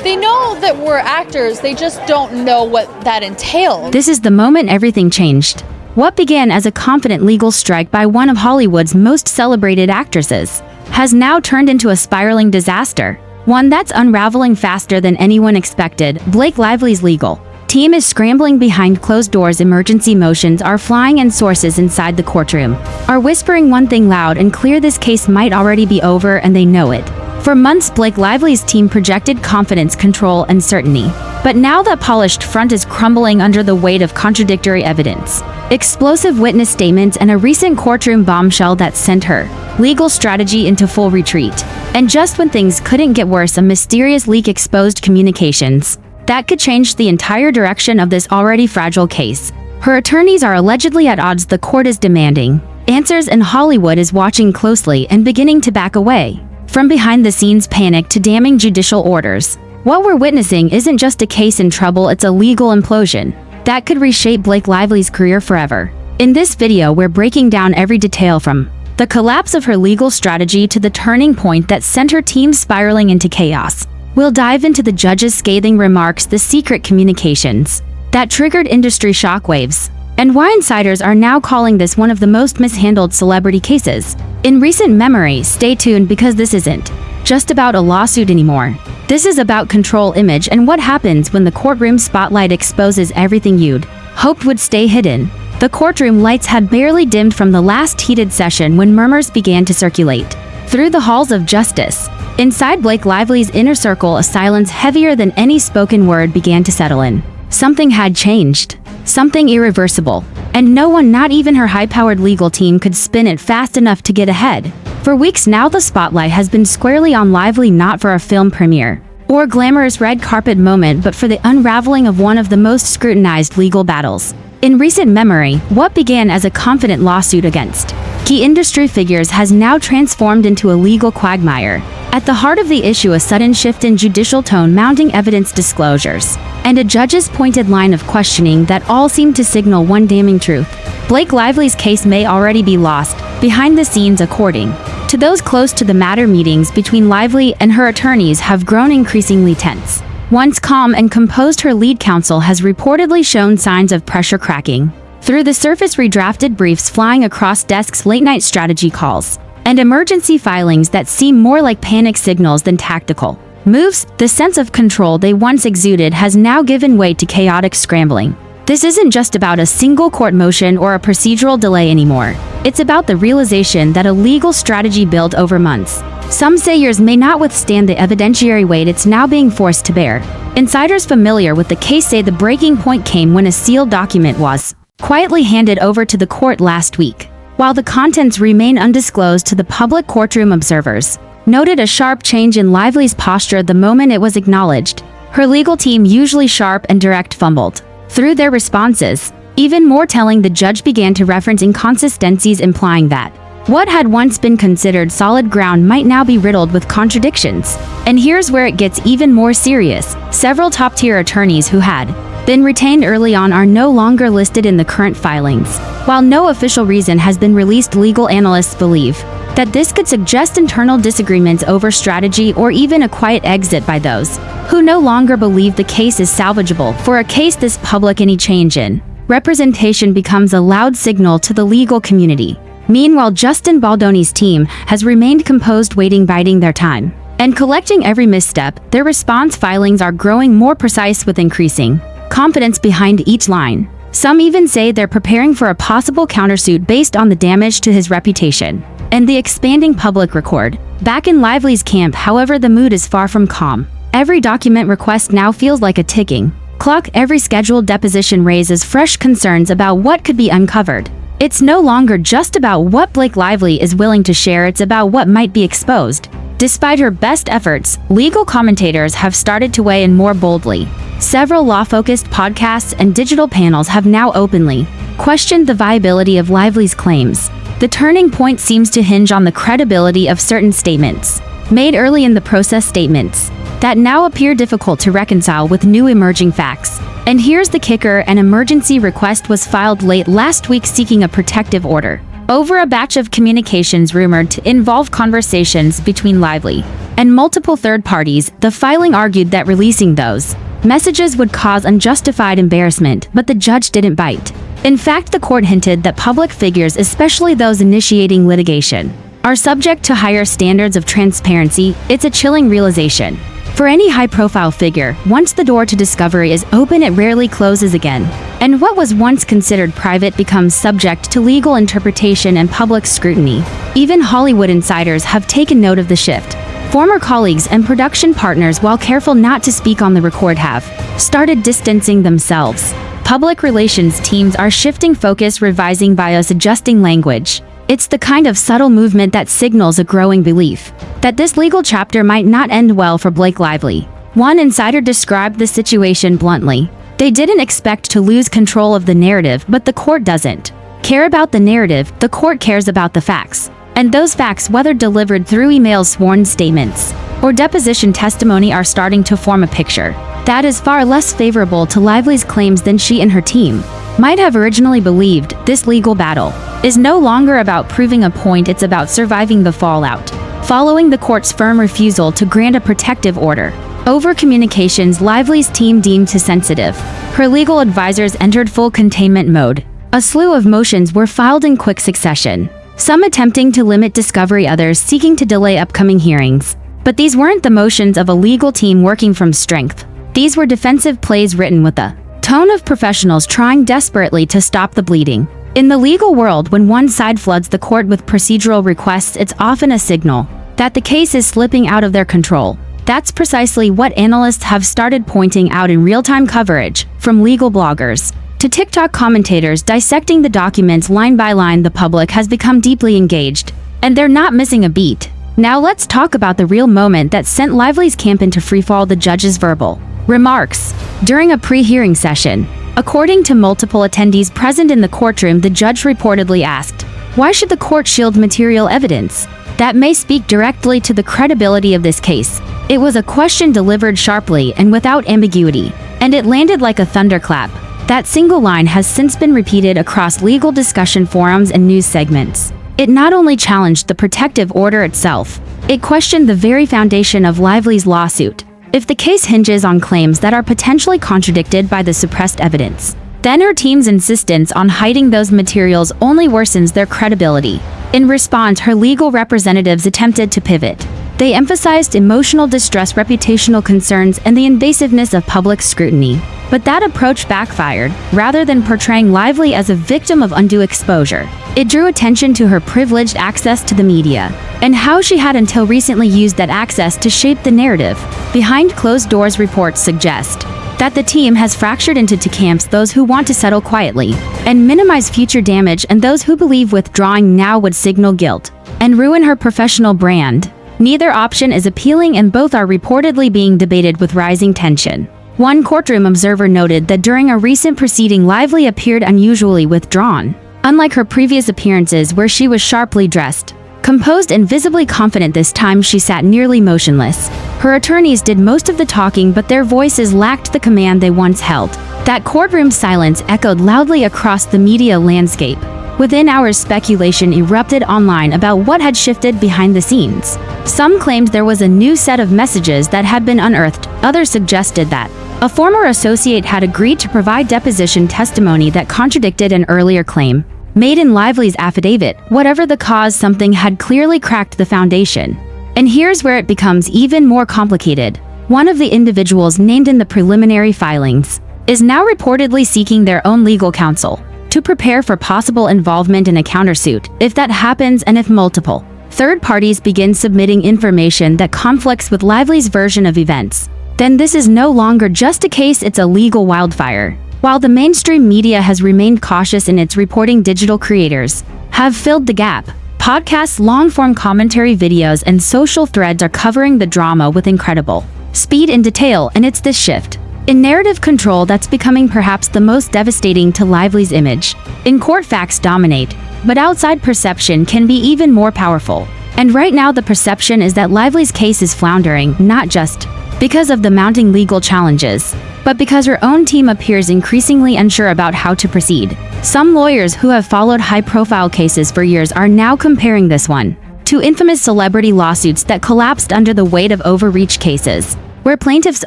They know that we're actors, they just don't know what that entails. This is the moment everything changed. What began as a confident legal strike by one of Hollywood's most celebrated actresses has now turned into a spiraling disaster, one that's unraveling faster than anyone expected. Blake Lively's legal team is scrambling behind closed doors. Emergency motions are flying and sources inside the courtroom are whispering one thing loud and clear: this case might already be over, and they know it. For months, Blake Lively's team projected confidence, control, and certainty. But now that polished front is crumbling under the weight of contradictory evidence, explosive witness statements, and a recent courtroom bombshell that sent her legal strategy into full retreat. And just when things couldn't get worse, a mysterious leak exposed communications that could change the entire direction of this already fragile case. Her attorneys are allegedly at odds. The court is demanding answers, and Hollywood is watching closely and beginning to back away. From behind-the-scenes panic to damning judicial orders, what we're witnessing isn't just a case in trouble, it's a legal implosion that could reshape Blake Lively's career forever. In this video, we're breaking down every detail, from the collapse of her legal strategy to the turning point that sent her team spiraling into chaos. We'll dive into the judge's scathing remarks, the secret communications that triggered industry shockwaves, and why insiders are now calling this one of the most mishandled celebrity cases in recent memory. Stay tuned, because this isn't just about a lawsuit anymore. This is about control, image, and what happens when the courtroom spotlight exposes everything you'd hoped would stay hidden. The courtroom lights had barely dimmed from the last heated session when murmurs began to circulate through the halls of justice. Inside Blake Lively's inner circle, a silence heavier than any spoken word began to settle in. Something had changed. Something irreversible. And no one, not even her high-powered legal team, could spin it fast enough to get ahead. For weeks now, the spotlight has been squarely on Lively, not for a film premiere or glamorous red carpet moment, but for the unraveling of one of the most scrutinized legal battles in recent memory. What began as a confident lawsuit against key industry figures has now transformed into a legal quagmire. At the heart of the issue, a sudden shift in judicial tone, mounting evidence disclosures, and a judge's pointed line of questioning that all seem to signal one damning truth: Blake Lively's case may already be lost. Behind the scenes, according to those close to the matter, meetings between Lively and her attorneys have grown increasingly tense. Once calm and composed, her lead counsel has reportedly shown signs of pressure cracking through the surface: redrafted briefs flying across desks, late-night strategy calls, and emergency filings that seem more like panic signals than tactical moves. The sense of control they once exuded has now given way to chaotic scrambling. This isn't just about a single court motion or a procedural delay anymore. It's about the realization that a legal strategy built over months, some say years, may not withstand the evidentiary weight it's now being forced to bear. Insiders familiar with the case say the breaking point came when a sealed document was quietly handed over to the court last week, while the contents remain undisclosed to the public. Courtroom observers noted a sharp change in Lively's posture the moment it was acknowledged. Her legal team, usually sharp and direct, fumbled through their responses. Even more telling, the judge began to reference inconsistencies, implying that what had once been considered solid ground might now be riddled with contradictions. And here's where it gets even more serious. Several top-tier attorneys who had been retained early on are no longer listed in the current filings. While no official reason has been released, legal analysts believe that this could suggest internal disagreements over strategy, or even a quiet exit by those who no longer believe the case is salvageable. For a case this public, any change in representation becomes a loud signal to the legal community. Meanwhile, Justin Baldoni's team has remained composed, waiting, biding their time, and collecting every misstep. Their response filings are growing more precise, with increasing confidence behind each line. Some even say they're preparing for a possible countersuit based on the damage to his reputation and the expanding public record. Back in Lively's camp, however, the mood is far from calm. Every document request now feels like a ticking clock. Every scheduled deposition raises fresh concerns about what could be uncovered. It's no longer just about what Blake Lively is willing to share, it's about what might be exposed. Despite her best efforts, legal commentators have started to weigh in more boldly. Several law-focused podcasts and digital panels have now openly questioned the viability of Lively's claims. The turning point seems to hinge on the credibility of certain statements made early in the process, statements that now appear difficult to reconcile with new emerging facts. And here's the kicker: an emergency request was filed late last week seeking a protective order over a batch of communications rumored to involve conversations between Lively and multiple third parties. The filing argued that releasing those messages would cause unjustified embarrassment, but the judge didn't bite. In fact, the court hinted that public figures, especially those initiating litigation, are subject to higher standards of transparency. It's a chilling realization. For any high-profile figure, once the door to discovery is open, it rarely closes again. And what was once considered private becomes subject to legal interpretation and public scrutiny. Even Hollywood insiders have taken note of the shift. Former colleagues and production partners, while careful not to speak on the record, have started distancing themselves. Public relations teams are shifting focus, revising bias, adjusting language. It's the kind of subtle movement that signals a growing belief that this legal chapter might not end well for Blake Lively. One insider described the situation bluntly. They didn't expect to lose control of the narrative, but the court doesn't care about the narrative, the court cares about the facts. And those facts, whether delivered through emails, sworn statements, or deposition testimony, are starting to form a picture that is far less favorable to Lively's claims than she and her team might have originally believed. This legal battle is no longer about proving a point, it's about surviving the fallout. Following the court's firm refusal to grant a protective order over communications Lively's team deemed too sensitive, her legal advisors entered full containment mode. A slew of motions were filed in quick succession, some attempting to limit discovery, others seeking to delay upcoming hearings. But these weren't the motions of a legal team working from strength. These were defensive plays written with a tone of professionals trying desperately to stop the bleeding. In the legal world, when one side floods the court with procedural requests, it's often a signal that the case is slipping out of their control. That's precisely what analysts have started pointing out in real-time coverage, from legal bloggers to TikTok commentators dissecting the documents line by line. The public has become deeply engaged, and they're not missing a beat. Now let's talk about the real moment that sent Lively's camp into freefall: the judge's verbal remarks during a pre-hearing session. According to multiple attendees present in the courtroom, the judge reportedly asked, "Why should the court shield material evidence that may speak directly to the credibility of this case?" It was a question delivered sharply and without ambiguity, and it landed like a thunderclap. That single line has since been repeated across legal discussion forums and news segments. It not only challenged the protective order itself, it questioned the very foundation of Lively's lawsuit. If the case hinges on claims that are potentially contradicted by the suppressed evidence, then her team's insistence on hiding those materials only worsens their credibility. In response, her legal representatives attempted to pivot. They emphasized emotional distress, reputational concerns, and the invasiveness of public scrutiny. But that approach backfired. Rather than portraying Lively as a victim of undue exposure, it drew attention to her privileged access to the media, and how she had until recently used that access to shape the narrative. Behind closed doors, reports suggest that the team has fractured into two camps: those who want to settle quietly and minimize future damage, and those who believe withdrawing now would signal guilt and ruin her professional brand. Neither option is appealing, and both are reportedly being debated with rising tension. One courtroom observer noted that during a recent proceeding, Lively appeared unusually withdrawn. Unlike her previous appearances, where she was sharply dressed, composed, and visibly confident, this time she sat nearly motionless. Her attorneys did most of the talking, but their voices lacked the command they once held. That courtroom silence echoed loudly across the media landscape. Within hours, speculation erupted online about what had shifted behind the scenes. Some claimed there was a new set of messages that had been unearthed. Others suggested that a former associate had agreed to provide deposition testimony that contradicted an earlier claim made in Lively's affidavit. Whatever the cause, something had clearly cracked the foundation. And here's where it becomes even more complicated. One of the individuals named in the preliminary filings is now reportedly seeking their own legal counsel to prepare for possible involvement in a countersuit. If that happens, and if multiple third parties begin submitting information that conflicts with Lively's version of events, then this is no longer just a case, it's a legal wildfire. While the mainstream media has remained cautious in its reporting, digital creators have filled the gap. Podcasts, long-form commentary videos, and social threads are covering the drama with incredible speed and detail, and it's this shift in narrative control that's becoming perhaps the most devastating to Lively's image. In court, facts dominate, but outside perception can be even more powerful. And right now, the perception is that Lively's case is floundering, not just because of the mounting legal challenges, but because her own team appears increasingly unsure about how to proceed. Some lawyers who have followed high-profile cases for years are now comparing this one to infamous celebrity lawsuits that collapsed under the weight of overreach cases, where plaintiffs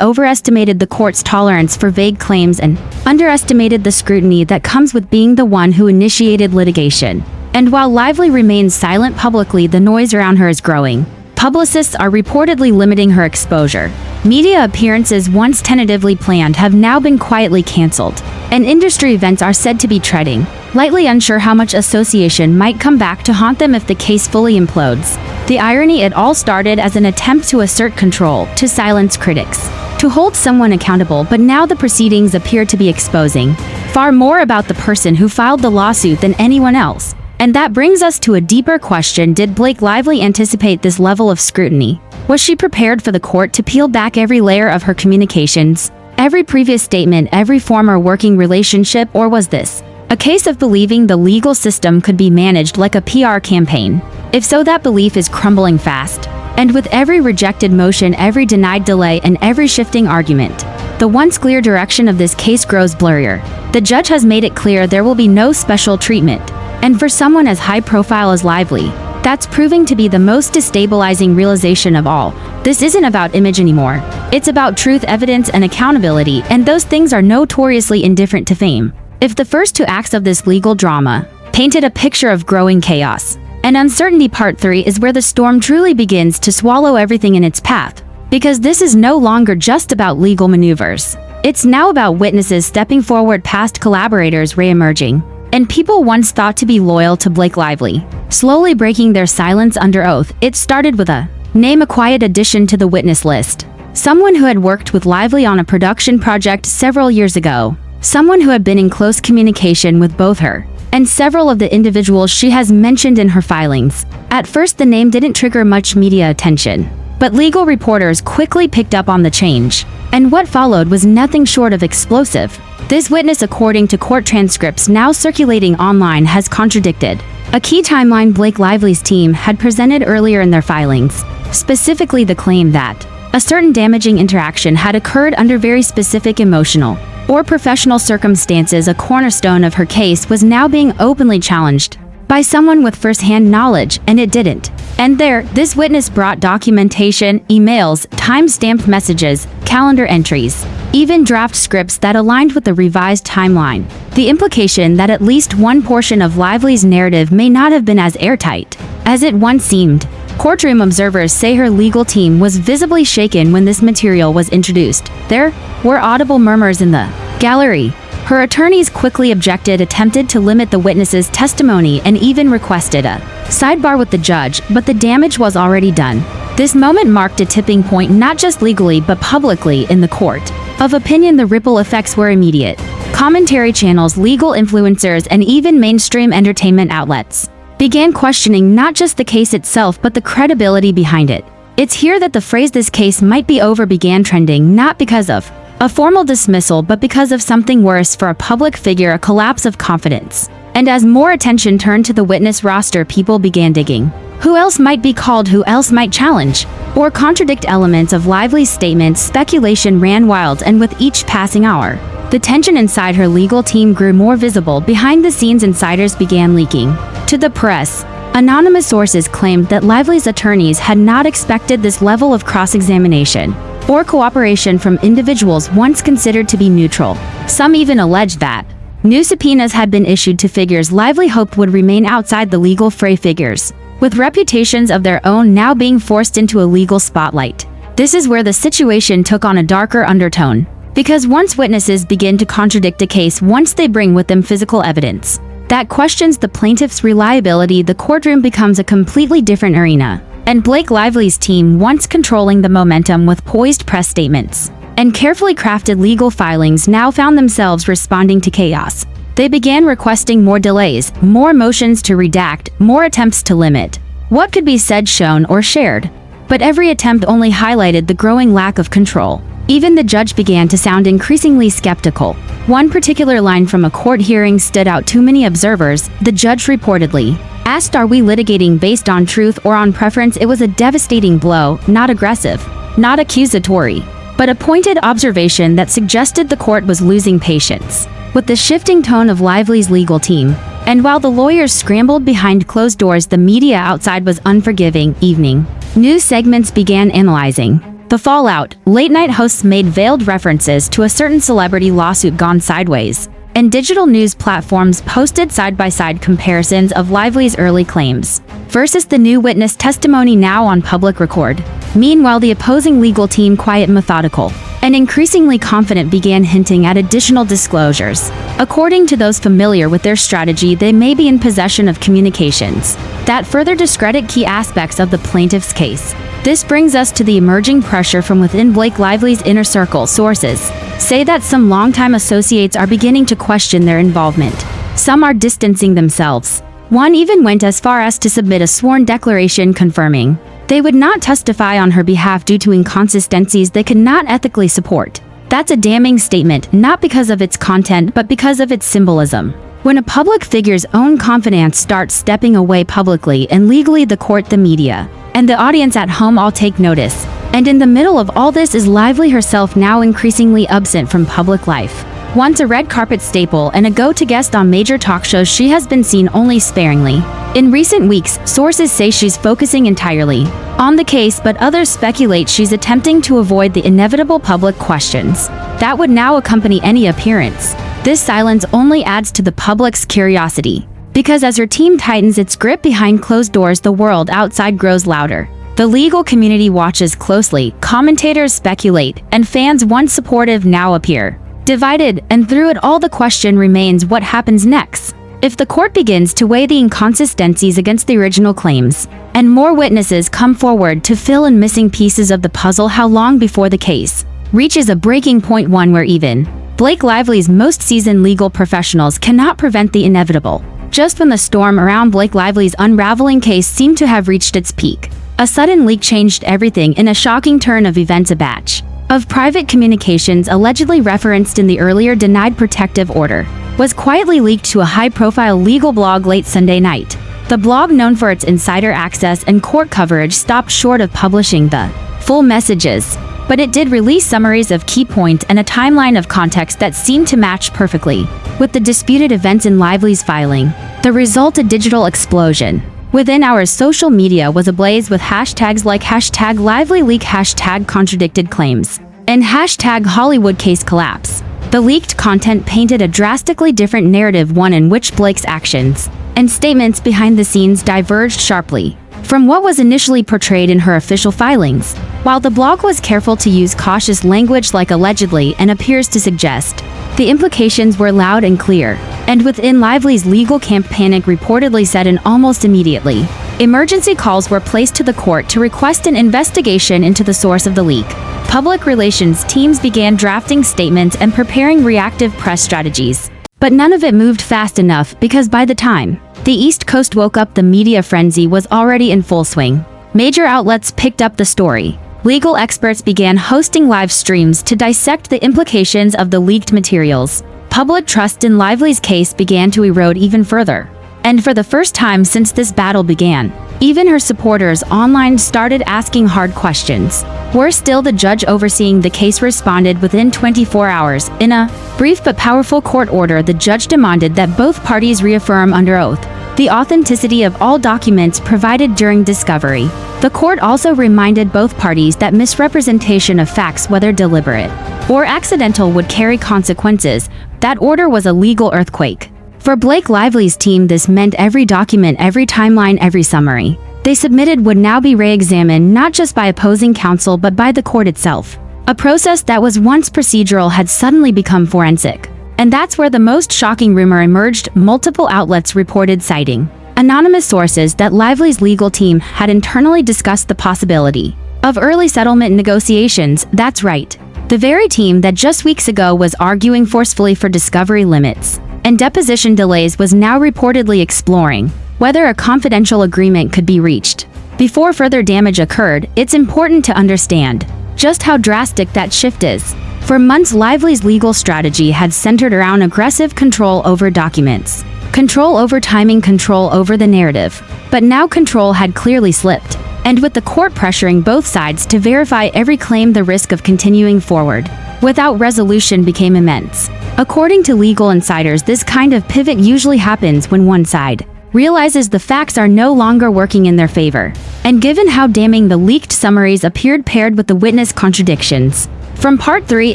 overestimated the court's tolerance for vague claims and underestimated the scrutiny that comes with being the one who initiated litigation. And while Lively remains silent publicly, the noise around her is growing. Publicists are reportedly limiting her exposure. Media appearances once tentatively planned have now been quietly cancelled, and industry events are said to be treading lightly, unsure how much association might come back to haunt them if the case fully implodes. The irony: it all started as an attempt to assert control, to silence critics, to hold someone accountable, but now the proceedings appear to be exposing far more about the person who filed the lawsuit than anyone else. And that brings us to a deeper question: did Blake Lively anticipate this level of scrutiny? Was she prepared for the court to peel back every layer of her communications, every previous statement, every former working relationship, or was this a case of believing the legal system could be managed like a PR campaign? If so, that belief is crumbling fast. And with every rejected motion, every denied delay, and every shifting argument, the once clear direction of this case grows blurrier. The judge has made it clear there will be no special treatment. And for someone as high-profile as Lively, that's proving to be the most destabilizing realization of all. This isn't about image anymore. It's about truth, evidence, and accountability, and those things are notoriously indifferent to fame. If the first two acts of this legal drama painted a picture of growing chaos and uncertainty, part 3 is where the storm truly begins to swallow everything in its path. Because this is no longer just about legal maneuvers. It's now about witnesses stepping forward, past collaborators re-emerging, and people once thought to be loyal to Blake Lively slowly breaking their silence under oath. It started with a name, a quiet addition to the witness list. Someone who had worked with Lively on a production project several years ago. Someone who had been in close communication with both her and several of the individuals she has mentioned in her filings. At first, the name didn't trigger much media attention, but legal reporters quickly picked up on the change, and what followed was nothing short of explosive. This witness, according to court transcripts now circulating online, has contradicted a key timeline Blake Lively's team had presented earlier in their filings, specifically the claim that a certain damaging interaction had occurred under very specific emotional or professional circumstances. A cornerstone of her case was now being openly challenged by someone with first-hand knowledge, and it didn't. And this witness brought documentation, emails, time-stamped messages, calendar entries, even draft scripts that aligned with the revised timeline. The implication that at least one portion of Lively's narrative may not have been as airtight as it once seemed. Courtroom observers say her legal team was visibly shaken when this material was introduced. There were audible murmurs in the gallery. Her attorneys quickly objected, attempted to limit the witness's testimony, and even requested a sidebar with the judge, but the damage was already done. This moment marked a tipping point, not just legally but publicly in the court of opinion. The ripple effects were immediate. Commentary channels, legal influencers, and even mainstream entertainment outlets began questioning not just the case itself but the credibility behind it. It's here that the phrase "this case might be over" began trending, not because of a formal dismissal but because of something worse for a public figure: a collapse of confidence. And as more attention turned to the witness roster, people began digging. Who else might be called? Who else might challenge or contradict elements of Lively's statements? Speculation ran wild, and with each passing hour, the tension inside her legal team grew more visible. Behind the scenes, insiders began leaking to the press. Anonymous sources claimed that Lively's attorneys had not expected this level of cross-examination or cooperation from individuals once considered to be neutral. Some even alleged that new subpoenas had been issued to figures Lively hoped would remain outside the legal fray, figures with reputations of their own now being forced into a legal spotlight. This is where the situation took on a darker undertone, because once witnesses begin to contradict a case, once they bring with them physical evidence that questions the plaintiff's reliability, the courtroom becomes a completely different arena. And Blake Lively's team, once controlling the momentum with poised press statements and carefully crafted legal filings, now found themselves responding to chaos. They began requesting more delays, more motions to redact, more attempts to limit what could be said, shown, or shared. But every attempt only highlighted the growing lack of control. Even the judge began to sound increasingly skeptical. One particular line from a court hearing stood out to many observers. The judge reportedly asked, "Are we litigating based on truth or on preference?" It was a devastating blow, not aggressive, not accusatory, but a pointed observation that suggested the court was losing patience with the shifting tone of Lively's legal team. And while the lawyers scrambled behind closed doors, the media outside was unforgiving. Evening news segments began analyzing the fallout. Late-night hosts made veiled references to a certain celebrity lawsuit gone sideways, and digital news platforms posted side-by-side comparisons of Lively's early claims versus the new witness testimony now on public record. Meanwhile, the opposing legal team, quiet, methodical, and increasingly confident, began hinting at additional disclosures. According to those familiar with their strategy, they may be in possession of communications that further discredit key aspects of the plaintiff's case. This brings us to the emerging pressure from within Blake Lively's inner circle. Sources say that some longtime associates are beginning to question their involvement. Some are distancing themselves. One even went as far as to submit a sworn declaration confirming they would not testify on her behalf due to inconsistencies they could not ethically support. That's a damning statement, not because of its content but because of its symbolism. When a public figure's own confidants start stepping away publicly and legally, the court, the media, and the audience at home all take notice. And in the middle of all this is Lively herself, now increasingly absent from public life. Once a red carpet staple and a go-to guest on major talk shows, she has been seen only sparingly. In recent weeks, sources say she's focusing entirely on the case, but others speculate she's attempting to avoid the inevitable public questions that would now accompany any appearance. This silence only adds to the public's curiosity, because as her team tightens its grip behind closed doors, the world outside grows louder. The legal community watches closely, commentators speculate, and fans, once supportive, now appear divided. And through it all, the question remains: what happens next? If the court begins to weigh the inconsistencies against the original claims, and more witnesses come forward to fill in missing pieces of the puzzle, how long before the case reaches a breaking point, one where even Blake Lively's most seasoned legal professionals cannot prevent the inevitable? Just when the storm around Blake Lively's unraveling case seemed to have reached its peak, a sudden leak changed everything. In a shocking turn of events, a batch of private communications allegedly referenced in the earlier denied protective order was quietly leaked to a high-profile legal blog late Sunday night. The blog, known for its insider access and court coverage, stopped short of publishing the full messages, but it did release summaries of key points and a timeline of context that seemed to match perfectly with the disputed events in Lively's filing. The result, a digital explosion. Within hours, social media was ablaze with hashtags like #LivelyLeak, #contradicted claims, and #Hollywood case collapse. The leaked content painted a drastically different narrative, one in which Blake's actions and statements behind the scenes diverged sharply from what was initially portrayed in her official filings. While the blog was careful to use cautious language like allegedly and appears to suggest, the implications were loud and clear. And within Lively's legal camp, panic reportedly set in almost immediately. Emergency calls were placed to the court to request an investigation into the source of the leak. Public relations teams began drafting statements and preparing reactive press strategies. But none of it moved fast enough, because by the time the East Coast woke up, the media frenzy was already in full swing. Major outlets picked up the story. Legal experts began hosting live streams to dissect the implications of the leaked materials. Public trust in Lively's case began to erode even further. And for the first time since this battle began, even her supporters online started asking hard questions. Worse still, the judge overseeing the case responded within 24 hours. In a brief but powerful court order, the judge demanded that both parties reaffirm under oath the authenticity of all documents provided during discovery. The court also reminded both parties that misrepresentation of facts, whether deliberate or accidental, would carry consequences. That order was a legal earthquake. For Blake Lively's team, this meant every document, every timeline, every summary they submitted would now be re-examined, not just by opposing counsel but by the court itself. A process that was once procedural had suddenly become forensic. And that's where the most shocking rumor emerged. Multiple outlets reported, citing anonymous sources, that Lively's legal team had internally discussed the possibility of early settlement negotiations. That's right, the very team that just weeks ago was arguing forcefully for discovery limits and deposition delays was now reportedly exploring whether a confidential agreement could be reached. Before further damage occurred, it's important to understand just how drastic that shift is. For months, Lively's legal strategy had centered around aggressive control over documents, control over timing, control over the narrative. But now control had clearly slipped. And with the court pressuring both sides to verify every claim, the risk of continuing forward without resolution became immense. According to legal insiders, this kind of pivot usually happens when one side realizes the facts are no longer working in their favor. And given how damning the leaked summaries appeared paired with the witness contradictions from Part 3,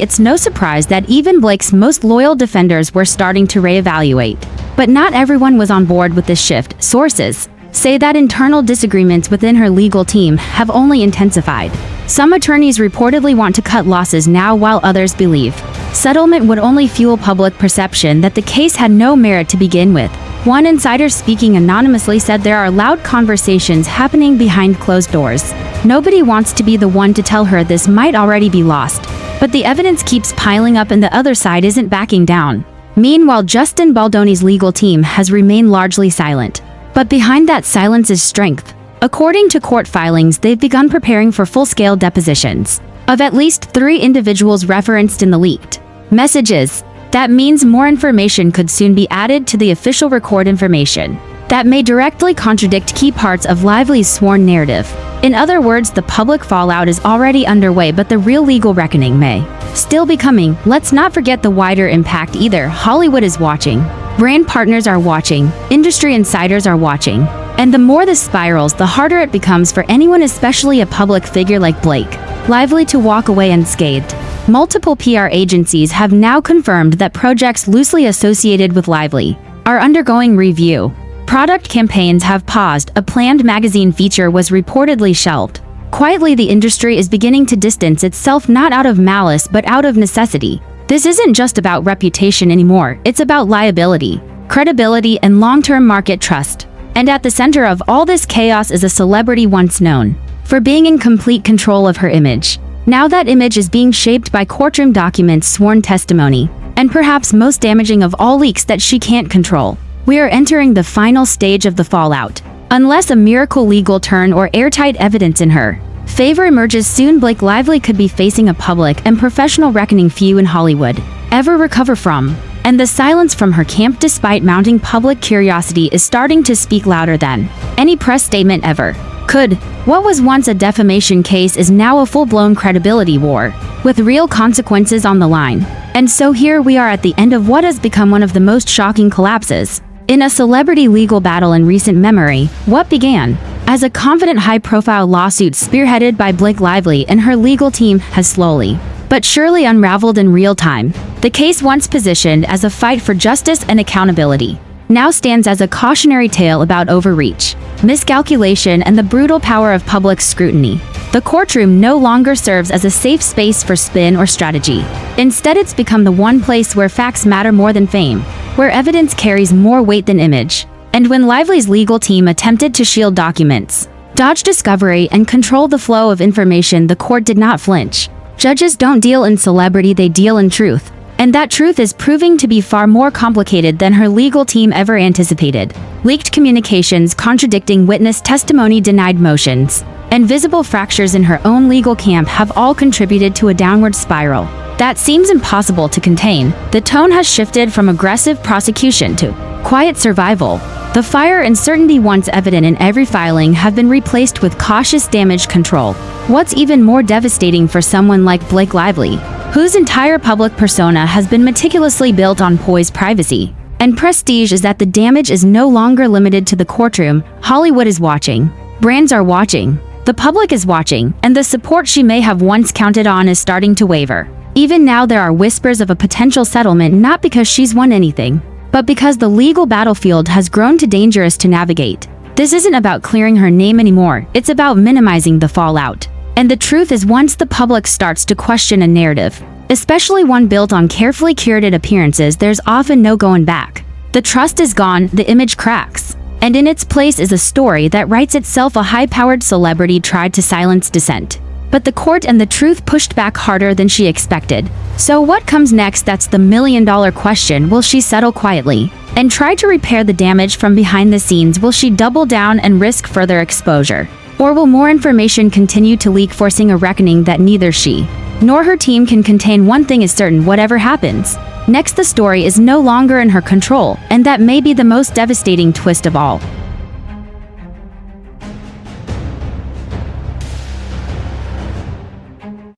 it's no surprise that even Blake's most loyal defenders were starting to reevaluate. But not everyone was on board with this shift. Sources say that internal disagreements within her legal team have only intensified. Some attorneys reportedly want to cut losses now, while others believe settlement would only fuel public perception that the case had no merit to begin with. One insider, speaking anonymously, said there are loud conversations happening behind closed doors. Nobody wants to be the one to tell her this might already be lost, but the evidence keeps piling up and the other side isn't backing down. Meanwhile, Justin Baldoni's legal team has remained largely silent. But behind that silence is strength. According to court filings, they've begun preparing for full-scale depositions of at least 3 individuals referenced in the leaked messages. That means more information could soon be added to the official record information that may directly contradict key parts of Lively's sworn narrative. In other words, the public fallout is already underway, but the real legal reckoning may still be coming. Let's not forget the wider impact either. Hollywood is watching. Brand partners are watching. Industry insiders are watching. And the more this spirals, the harder it becomes for anyone, especially a public figure like Blake Lively, to walk away unscathed. Multiple PR agencies have now confirmed that projects loosely associated with Lively are undergoing review. Product campaigns have paused. A planned magazine feature was reportedly shelved. Quietly, the industry is beginning to distance itself, not out of malice but out of necessity. This isn't just about reputation anymore, it's about liability, credibility, and long-term market trust. And at the center of all this chaos is a celebrity once known for being in complete control of her image. Now that image is being shaped by courtroom documents, sworn testimony, and perhaps most damaging of all, leaks that she can't control. We are entering the final stage of the fallout. Unless a miracle legal turn or airtight evidence in her favor emerges soon, Blake Lively could be facing a public and professional reckoning few in Hollywood ever recover from. And the silence from her camp, despite mounting public curiosity, is starting to speak louder than any press statement ever could. What was once a defamation case is now a full-blown credibility war, with real consequences on the line. And so here we are at the end of what has become one of the most shocking collapses in a celebrity legal battle in recent memory. What began as a confident, high-profile lawsuit spearheaded by Blake Lively and her legal team has slowly but surely unraveled in real time. The case, once positioned as a fight for justice and accountability, now stands as a cautionary tale about overreach, miscalculation, and the brutal power of public scrutiny. The courtroom no longer serves as a safe space for spin or strategy. Instead, it's become the one place where facts matter more than fame, where evidence carries more weight than image. And when Lively's legal team attempted to shield documents, dodge discovery, and control the flow of information, the court did not flinch. Judges don't deal in celebrity, they deal in truth. And that truth is proving to be far more complicated than her legal team ever anticipated. Leaked communications, contradicting witness testimony, denied motions, and visible fractures in her own legal camp have all contributed to a downward spiral that seems impossible to contain. The tone has shifted from aggressive prosecution to quiet survival. The fire and certainty once evident in every filing have been replaced with cautious damage control. What's even more devastating for someone like Blake Lively, whose entire public persona has been meticulously built on poised privacy and prestige, is that the damage is no longer limited to the courtroom. Hollywood is watching. Brands are watching. The public is watching, and the support she may have once counted on is starting to waver. Even now, there are whispers of a potential settlement, not because she's won anything, but because the legal battlefield has grown too dangerous to navigate. This isn't about clearing her name anymore, it's about minimizing the fallout. And the truth is, once the public starts to question a narrative, especially one built on carefully curated appearances, there's often no going back. The trust is gone, the image cracks, and in its place is a story that writes itself. A high-powered celebrity tried to silence dissent, but the court and the truth pushed back harder than she expected. So what comes next? That's the million-dollar question. Will she settle quietly and try to repair the damage from behind the scenes? Will she double down and risk further exposure? Or will more information continue to leak, forcing a reckoning that neither she nor her team can contain? One thing is certain: whatever happens next, the story is no longer in her control, and that may be the most devastating twist of all.